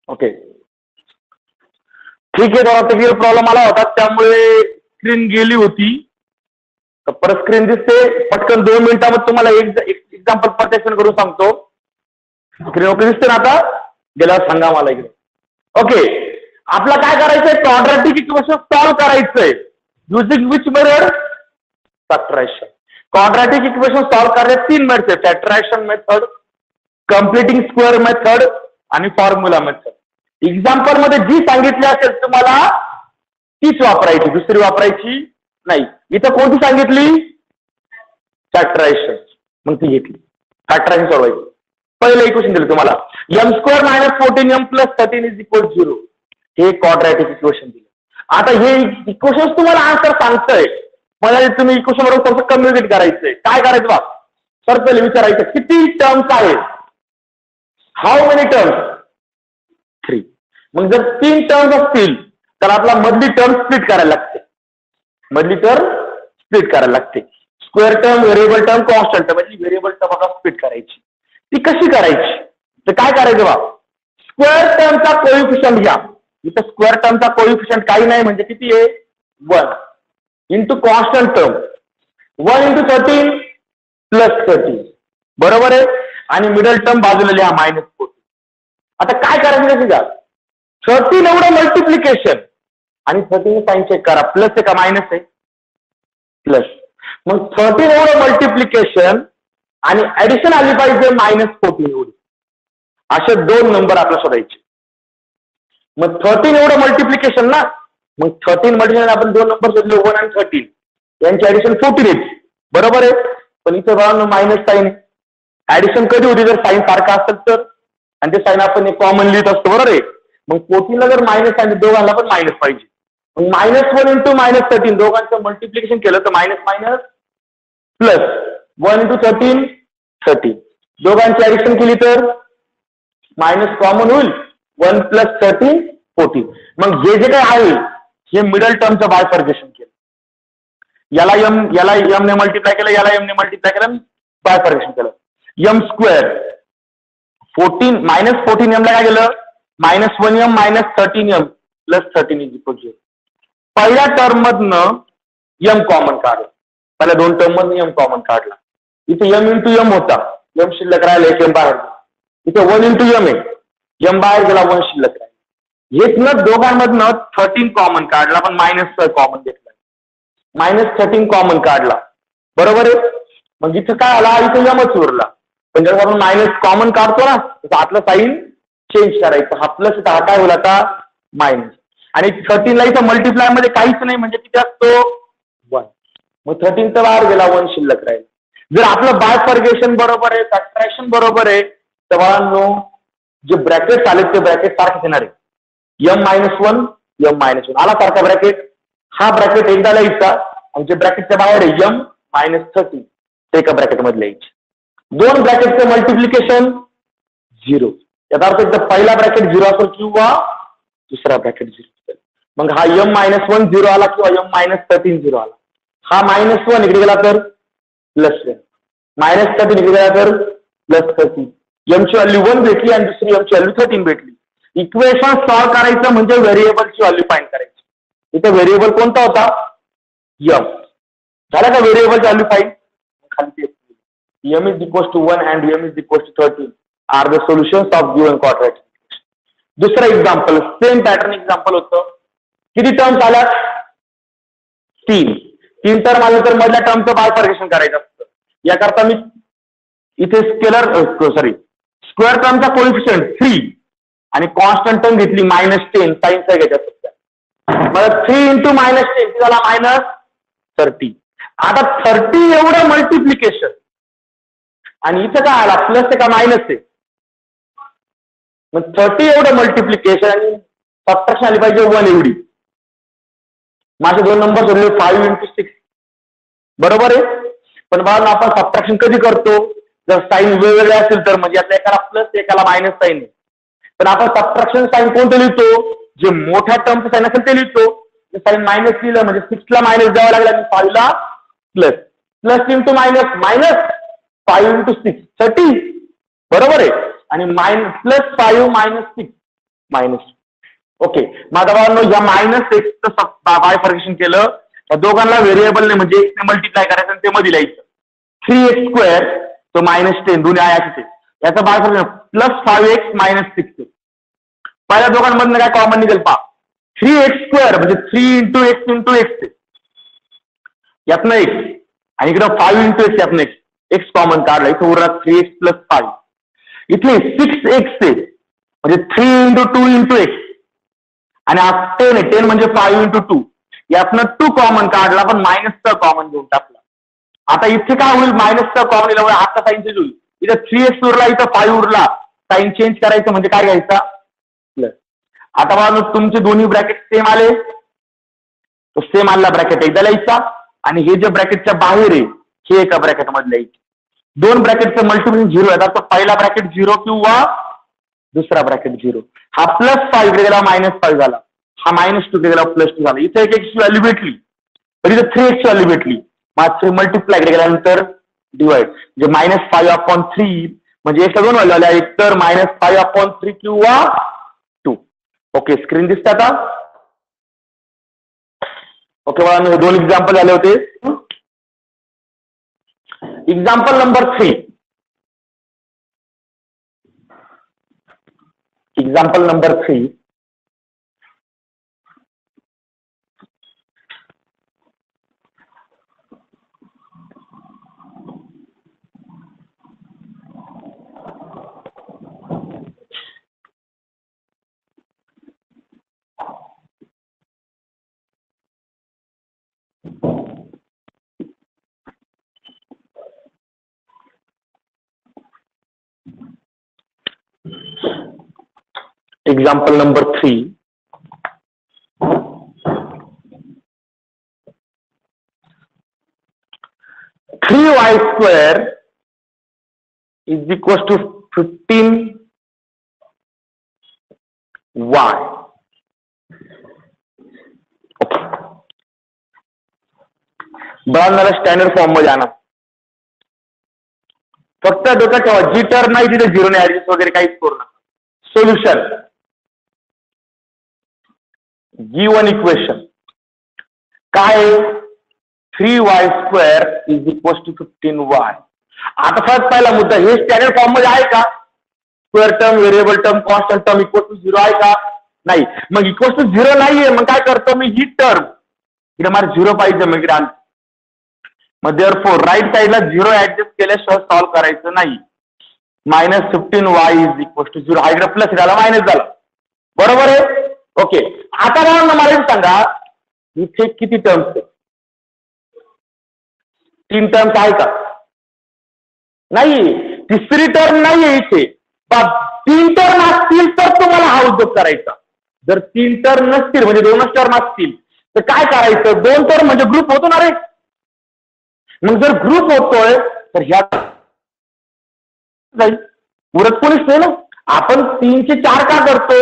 Okay ठीक आहे. थोडा प्रॉब्लेम आला होता त्यामुळे स्क्रीन गेली होती. तर परत स्क्रीन दिसते. पटकन 2 मिनिटांमध्ये तुम्हाला एक एक्झाम्पल प्रत्यक्ष करून सांगतो. स्क्रीन ओके दिसते ना आता? गेल्यावर सांगा मला इकडे. ओके आपला काय करायचंय? क्वाड्रॅटिक इक्वेशन सॉल्व्ह करायचंय using which method? Factorisation. Quadratic equation solve करायचे 3 मेथड्स आहेत. Factorisation method, completing square method आणि फॉर्म्युला मेथड. एक्झाम्पल मध्ये जी सांगितली असेल तुम्हाला तीच वापरायची, दुसरी वापरायची नाही. इथं कोणती सांगितली? फॅक्टरायझेशन. मग ती घेतली. फॅक्टरायझेशन सोडवायची. पहिलं इक्वेशन दिलं तुम्हाला m² - 14m + 13 = 0. हे क्वाड्रॅटिक इक्वेशन दिलं. आता हे इक्वेशन तुम्हाला आन्सर सांगतंय. मला तुम्ही इक्वेशन बरोबर कसं कम्युनिकेट करायचंय? काय करायचं बा? सर पहिले विचारायचं किती टर्म्स आहेत? How many terms? 3. मग जर 3 टर्म्स असतील तर आपला मधली टर्म स्प्लिट करायला लागते. मधली टर्म स्प्लिट करायला लागते. Square term, variable term, constant term. म्हणजे व्हेरिएबल टर्म आपण स्प्लिट करायची. ती कशी करायची? तर काय करायचं बा? स्क्वेअर टर्मचा कोइफिशियंट घ्या. इथं स्क्वेअर टर्मचा कोइफिशियंट काही नाही म्हणजे किती आहे? 1 इंटू कॉन्स्टंट टर्म 1 × 13 + 13 बरोबर आहे. आणि मिडल टर्म बाजूला लिहा -14. आता काय करायचं का? 13 एवढं मल्टिप्लिकेशन आणि 13 साइन चेक करा. प्लस आहे का मायनस आहे? प्लस. मग 13 एवढं मल्टिप्लिकेशन आणि ऍडिशन आली पाहिजे -14 एवढी. असे 2 नंबर आपल्याला शोधायचे. मग 13 एवढं मल्टिप्लिकेशन ना. मग 13 मल्टिप्लिकेशन आपण 2 नंबर शोधले 1 आणि 13. यांची ऍडिशन 14 येते. बरोबर आहे. पण इथे बघा मायनस साइन. ऍडिशन कधी होती? जर साइन सारखा असेल तर. आणि ते साइन आपण कॉमन लिहित असतो. बरोबर आहे. मग 14 ला जर मायनस साइन दोघांना पण मायनस पाहिजे. मग -1 × -13 दोघांचं मल्टिप्लिकेशन केलं तर मायनस मायनस प्लस 1 × 13 13. दोघांची ऍडिशन केली तर मायनस कॉमन होईल. 1 + 13 14. मग हे जे काय आहे हे मिडल टर्मचं बायफर्गेशन केलं. याला m ने मल्टिप्लाय केलं, याला m ने मल्टिप्लाय केलं, बायफर्गेशन केलं. m² 14 -14m ला काय केलं? -1m - 13m + 13 = 0. पहिल्या टर्म मधनं m कॉमन काढला. पहिल्या 2 टर्म मधनं m कॉमन काढला. इथे m × m होता. m शिल्लक राहिला, एक m बाहेर. इथे 1 × m आहे. m बाहेर गेला, 1 शिल्लक राहिला. हेच दोघांमधनं 13 कॉमन काढला, पण मायनस कॉमन घेतला. -13 कॉमन काढला. बरोबर आहे. मग इथं काय आला? इथे mच उरला. पण जेव्हा आपण मायनस कॉमन काढतो ना तर आतलं साईन चेंज करायचं. हा प्लस हा काय होईल आता? मायनस. आणि 13 ला इथं मल्टिप्लाय मध्ये काहीच नाही म्हणजे किती असतो? 1. मग 13 तर बाहेर गेला, 1 शिल्लक राहील. जर आपलं बायफर्गेशन बरोबर आहे, फॅक्टरायझेशन बरोबर आहे, तर बाळांनो जे ब्रॅकेट आले ते ब्रॅकेट सारखेच येणार आहे. m - 1 m - 1 आला सारखा ब्रॅकेट. हा ब्रॅकेट एकदा लिहायचा आणि जे ब्रॅकेटच्या बाहेर आहे m - 13 ते एका ब्रॅकेट मध्ये लिहायचे. 2 ब्रॅकेटचं मल्टिप्लिकेशन 0. याचा अर्थ एकदा पहिला ब्रॅकेट 0 असेल किंवा दुसरा ब्रॅकेट 0 असेल. मग हा m - 1 0 आला किंवा m - 13 0 आला. हा -1 इकडे गेला तर +1, -13 इकडे गेला तर +13. m ची व्हॅल्यू 1 भेटली आणि दुसरी m ची व्हॅल्यू 13 भेटली. इक्वेशन सॉल्व्ह करायचं म्हणजे व्हेरिएबलची व्हॅल्यू फाइंड करायची. इथे व्हेरिएबल कोणता होता? m. झाला का व्हेरिएबलची व्हॅल्यू फाइंड? खाली m = 1 and m = 13 are the solutions of given quadratic equation. दुसरं एक्झाम्पल, सेम पॅटर्न एक्झाम्पल होतं. किती टर्म्स आल्या? 3 टर्म आले तर मधल्या टर्मचं बायफर्गेशन करायचं असतं. याकरता मी इथे स्क्वेअर टर्मचा कोइफिशियंट 3 आणि कॉन्स्टंट टर्म घेतली -10 साइन चा घ्यायचा असतं. मग 3 × -10 झाला -30. आता 30 एवढं मल्टिप्लिकेशन आणि इथं काय आला? प्लस आहे का मायनस आहे? मग 30 एवढं मल्टिप्लिकेशन आणि सबट्रॅक्शन आली पाहिजे 1 एवढी. माझे 2 नंबर सोडले 5 × 6 बरोबर आहे. पण बघा आपण सबट्रॅक्शन कधी करतो? जर साईन वेगवेगळे असेल तर, म्हणजे आता एकाला प्लस एकाला मायनस साईन आहे. पण आपण सबट्रॅक्शन साईन कोणतं लिहितो? जे मोठ्या टर्मचं साईन असेल ते लिहितो. साईन मायनस लिहिलं म्हणजे 6 ला मायनस द्यावं लागलं आणि 5 ला प्लस. प्लस × मायनस मायनस 5 × 6 30 बरोबर आहे. आणि +5 - 6 मायनस. ओके, मग आता बाळांनो या मायनस एक्सचं बायफर्केशन केलं, या दोघांना व्हेरिएबल नाही म्हणजे एक्सने मल्टिप्लाय करायचं आणि ते मध्ये लिहायचं. 3x² तो -10 दोन्ही आहे याचा बायफर्केशन प्लस 5x - 6. पहिल्या दोघांमधनं काय कॉमन निघेल पहा, 3x² म्हणजे 3 × x × x यातनं x आणि इकडं 5 × x यातनं x कॉमन काढला, इथं उरला 3x + 5. इथे 6x म्हणजे 3 × 2 × x आणि 10 म्हणजे 5 × 2 यातनं 2 कॉमन काढला पण मायनसचा कॉमन घेऊन टाकला. आता इथे काय होईल, मायनसचा कॉमन दिल्यामुळे आता साईन चेंज होईल. इथं 3x उरला, इथं 5 उरला, साईन चेंज करायचं म्हणजे काय घ्यायचा प्लस. आता बघा तुमचे दोन्ही ब्रॅकेट सेम आले, तो सेम आलेला ब्रॅकेट एकदा लिहायचा आणि हे जे ब्रॅकेटच्या बाहेर आहे हे एका ब्रॅकेट मध्ये लिहायचे. दोन ब्रॅकेटचं मल्टिप्लिकेशन 0 आहे, तर पहिला ब्रॅकेट 0 किंवा दुसरा ब्रॅकेट 0. हा +5 इकडे गेला -5 झाला, हा -2 गेला +2 झाला. इथे एक x ची व्हॅल्यू भेटली तर इथे 3x ची व्हॅल्यू भेटली, मग 3 मल्टिप्लाय इकडे गेल्यानंतर डिवाइड म्हणजे -5/3 म्हणजे एक्सला दोन व्हॅल्यू आल्या, एक तर -5/3 किंवा 2. ओके, स्क्रीन दिसते आता. ओके बघा, हे 2 एक्झाम्पल झाले होते. Example number 3. Example number 3. Example number 3. 3y² is equals to 15y. Okay, बघा स्टँडर्ड फॉर्म मध्ये आणा. फक्त डोक्यात ठेवा, जी टर्म नाही तिथे 0 ने ऍडजस्ट वगैरे काहीच करू नका. सोल्युशन गिवन इक्वेशन काय, 3y² is equals to 15y. आता फक्त पहिला मुद्दा, हे स्टँडर्ड फॉर्म मध्ये आहे का? Square term, variable term, constant term equal to 0 आहे का? नाही. मग इक्वल टू 0 नाहीये, मग काय करतो मी, ही टर्म इकडे मला 0 पाहिजे, मग इकडे आणतो. मग देअरफॉर राईट साईडला 0 ऍडजस्ट केल्याशिवाय सॉल्व्ह करायचं नाही. -15y is equals to 0. हा इकडे प्लस झाला, मायनस झाला, बरोबर आहे. ओके, आता मला सांगा इथे किती टर्म्स आहेत? 3 टर्म्स आहे का? नाही, तिसरी टर्म नाहीये इथे. 3 टर्म असतील तर तुम्हाला हा उद्योग करायचा. जर 3 टर्म नसतील म्हणजे 2च टर्म असतील तर काय करायचं, 2 टर्म म्हणजे ग्रुप होतो ना रे. मग जर ग्रुप होतोय तर ह्या जाईल, उरत कोणीच नाही ना. आपण 3 चे 4 का करतो,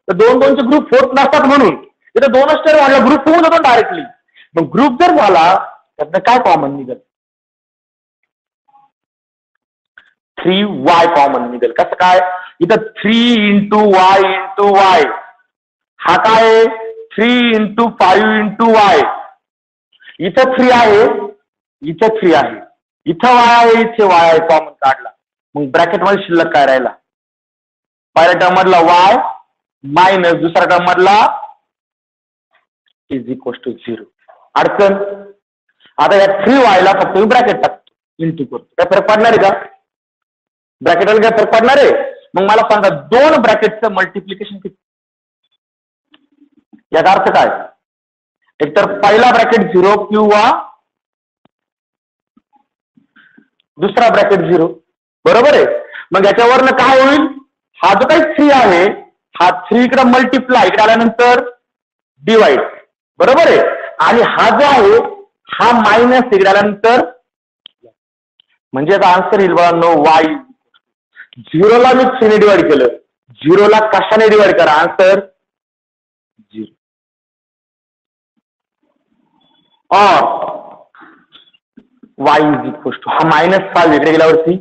तर 2 चे ग्रुप होत नसतात म्हणून. इथे 2च टर्म वाढला, ग्रुप होऊन जातो डायरेक्टली. मग ग्रुप जर झाला त्यातनं काय कॉमन निघेल, 3y कॉमन निघेल. कसं काय, इथं 3 × y × y, हा काय 3 × 5 × y. इथं 3 आहे, इथं 3 आहे, इथं y आहे, इथे y आहे, कॉमन काढला. मग ब्रॅकेट मध्ये शिल्लक काय राहिला, पहिल्या टर्म मधला y मायनस दुसऱ्या टर्म मधला इज इक्वल टू 0. अडचण. आता या 3y ला फक्त मी ब्रॅकेट टाकतो, इंटू करतो, काय फरक पडणार आहे का? ब्रॅकेटला काय फरक पडणार आहे? मग मला सांगा 2 ब्रॅकेटचं मल्टिप्लिकेशन किती? याचा अर्थ काय, एकतर पहिला ब्रॅकेट 0 किंवा दुसरा ब्रॅकेट 0, बरोबर आहे. मग याच्यावरनं काय होईल, हा जो काही 3 आहे हा 3 इकडे मल्टिप्लाय इकडे आल्यानंतर डिवाइड, बरोबर आहे. आणि हा जो आहे हा मायनस इकडे आल्यानंतर, म्हणजे याचा आन्सर येईल बघा नो y. 0 ला मी 3 ने डिवाइड केलं, 0 ला कशाने डिवाइड करा, आन्सर 0. और y इज इक्वल टू, हा -5 इकडे गेल्यावरती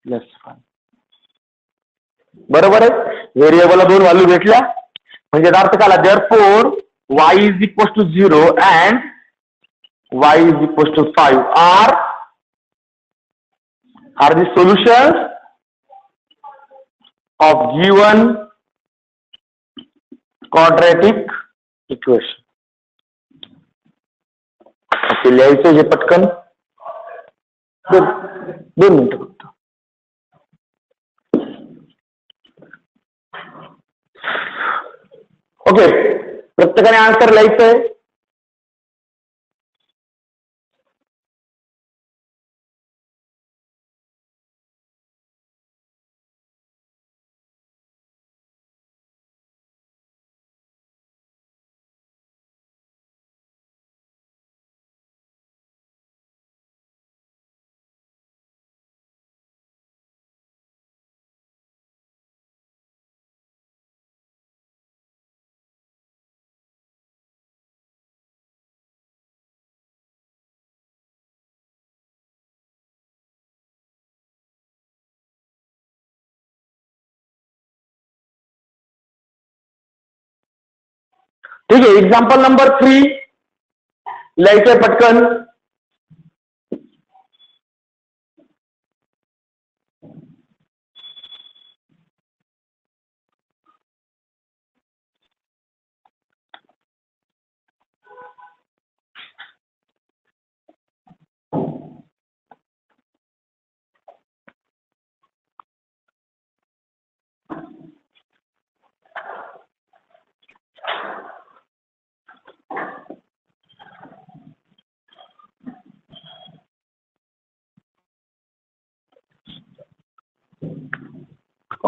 +5. बरोबर आहे. व्हेरिएबलला 2 व्हॅल्यू भेटल्या म्हणजे अर्थ काय आला, therefore y is equal to 0 and y is equal to 5 are the solution of given quadratic equation. असे लिहायचं हे पटकन 2 मिनिटं फक्त. ओके, प्रत्येकाने आन्सर लिहायचंय. ठीक आहे, एक्झाम्पल नंबर 3 लिहायचंय पटकन.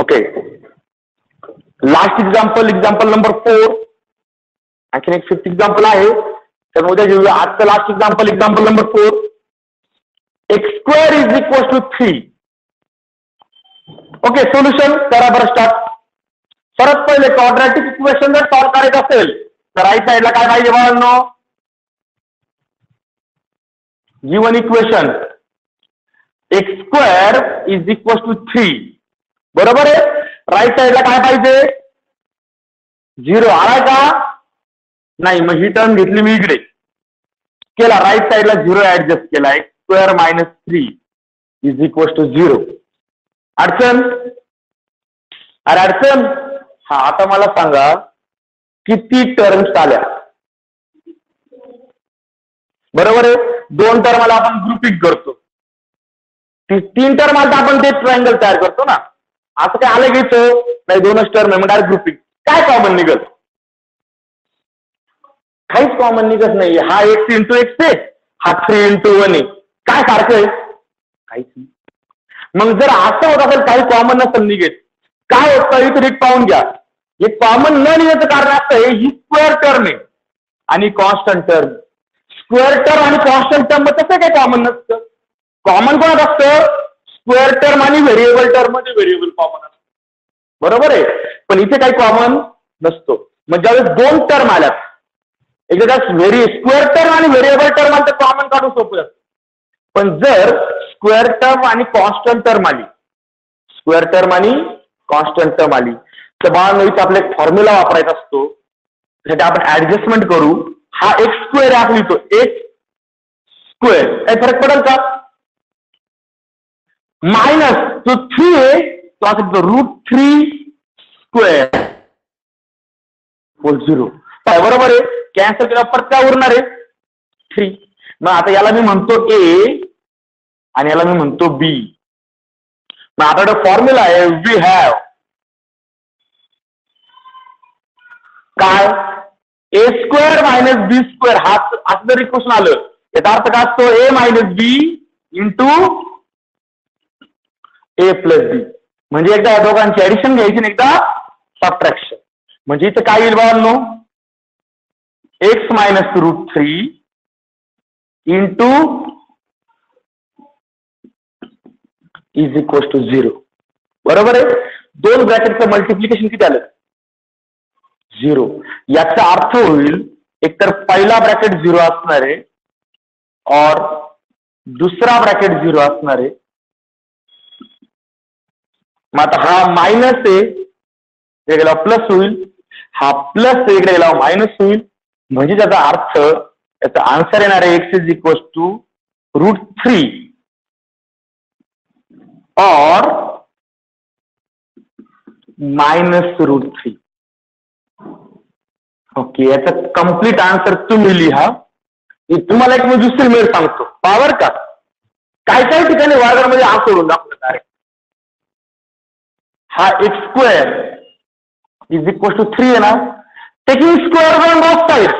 Okay, last example number 4. आणखीन एक 5th एक्झाम्पल आहे, तर उद्या घेऊया. आजचं last example number 4. x² is equal to 3. Okay, solution करा बरं स्टार्ट. परत पहिले क्वाड्रॅटिक इक्वेशन जर सॉल्व्ह करायचं असेल तर राईट साईडला काय पाहिजे बाळांनो, given equation x² is equal to 3. बरोबर आहे. राईट साईडला काय पाहिजे, 0 आलाय का नाही. मग ही टर्म घेतली मी इकडे, केला राईट साईडला 0 ऍडजस्ट केला. x² minus 3 is equal to 0. अडचण, अरे अडचण. हा, आता मला सांगा किती टर्म्स आल्या. बरोबर आहे. 2 टर्मला आपण ग्रुपिंग करतो, 3 टर्म आला तर आपण ते ट्रायंगल तयार करतो ना. असं काय आलं घ्यायचं नाही, 2च टर्म आहे मग डायरेक्ट ग्रुपिंग. काय कॉमन निघत, काहीच कॉमन निघत नाही. हा x इंटू x आहे, हा 3 इंटू 1 आहे. काय सारखं आहे, काहीच नाही. मग जर असं होत असेल काही कॉमन नसेल निघत, काय होतं इथे रीत पाहून घ्या. हे कॉमन न निघायचं कारण असं आहे, ही स्क्वेअर टर्म आहे आणि कॉन्स्टंट टर्म. स्क्वेअर टर्म आणि कॉन्स्टंट टर्म तसं काही कॉमन नसतं. कॉमन कोणात असतं, स्क्वेअर टर्म आणि व्हेरिएबल टर्म मध्ये व्हेरिएबल कॉमन असतं. बरोबर आहे. पण इथे काही कॉमन नसतो. मग ज्यावेळेस 2 टर्म आल्यात, एकदा स्क्वेअर टर्म आणि व्हेरिएबल टर्म आलं तर कॉमन काढून सोपं असतं. पण जर स्क्वेअर टर्म आणि कॉन्स्टंट टर्म आली, स्क्वेअर टर्म आणि कॉन्स्टंट टर्म आली तर बाळांनो इथे आपला एक फॉर्म्युला वापरायचा असतो. त्यासाठी आपण ऍडजस्टमेंट करू. हा x² आपण लिहितो, x². काही फरक पडेल का, मायनस जो 3 आहे तो असं √3² 0. बरोबर आहे. कॅन्सल केला परत काय उरणार आहे, 3. मग आता याला मी म्हणतो a आणि याला मी म्हणतो b. मग आपल्याकडे फॉर्म्युला आहे, वी हॅव काय, a² मायनस b². हा असं जर इक्वेशन आलं याचा अर्थ काय असतो, a minus b into a plus b. म्हणजे एकदा या दोघांची ऍडिशन घ्यायची आणि एकदा सबट्रॅक्शन. म्हणजे इथं काय येईल बाळांनो, x minus √3 into is equal to 0. बरोबर आहे. 2 ब्रॅकेटचं मल्टिप्लिकेशन किती आलं, 0. याचा अर्थ होईल एकतर पहिला ब्रॅकेट 0 असणार आहे और दुसरा ब्रॅकेट 0 असणार आहे. मग आता हा मायनस आहे इकडे गेला प्लस होईल, हा प्लस इकडे गेला मायनस होईल, म्हणजे त्याचा अर्थ याचा आन्सर येणार आहे x इज इक्वल टू √3 और -√3. ओके, याचा कम्प्लीट आन्सर तुम्ही लिहा. तुम्हाला एक मी दुसरी मेळ सांगतो पावर का काय काय ठिकाणी वर्गामध्ये हा सोडून दाखवलं डायरेक्ट. हा x² इज इक्वल टू 3 आहे ना, taking square on both side,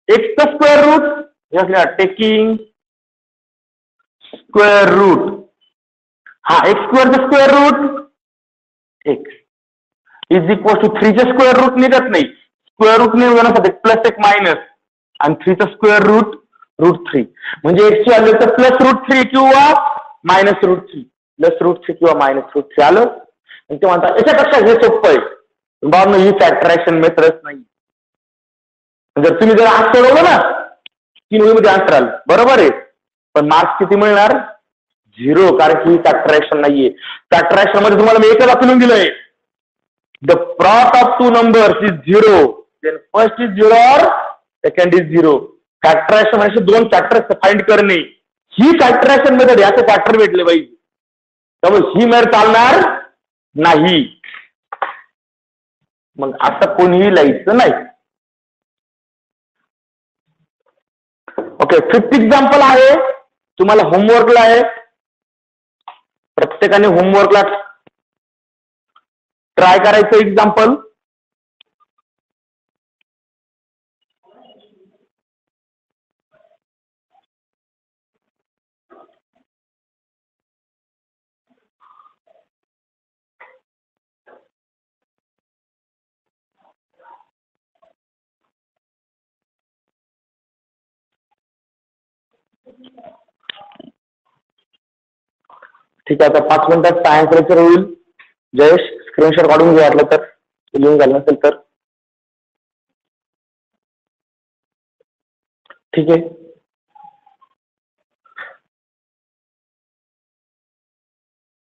X चा square root taking square root, हा x² चा square root x is equal to 3 चा स्क्वेअर रूट निघत नाही, स्क्वेअर रूट निघण्यासाठी प्लस एक मायनस आणि 3 चा स्क्वेअर रूट √3, म्हणजे x ची व्हॅल्यू तर प्लस √3 किंवा मायनस √3, प्लस √3 किंवा मायनस √3 आलं. आणि ते म्हणतात याच्यापेक्षा हे सोपं आहे बाबा, ही फॅक्टरायझेशन मेथडच नाही. जर तुम्ही जर आज सोडवलं ना 3 मध्ये आन्सर आलं बरोबर आहे, पण मार्क्स किती मिळणार? 0, कारण की ही फॅक्टरायझेशन नाहीये. फॅक्टरायझेशन मध्ये तुम्हाला मी एकच दाखवून दिलंय, the product of 2 numbers is 0, then first is 0 और सेकंड इज 0. फॅक्टरायझेशन म्हणजे 2 फॅक्टर्स फाइंड करणे, ही फॅक्टरायझेशन मेथड याचे फॅक्टर भेटले पाहिजे, त्यामुळे ही मेथड चालणार नाही. मग असं कोणीही लिहायचं नाही. ओके, 5th एक्झाम्पल आहे तुम्हाला होमवर्कला आहे, प्रत्येकाने होमवर्कला ट्राय करायचं एक्झाम्पल. ठीक आहे, आता 5 मिनिटात सायन्स लेक्चर होईल. जयेश स्क्रीनशॉट काढून घे वाटलं तर, लिहून झालं नसेल तर. ठीक आहे.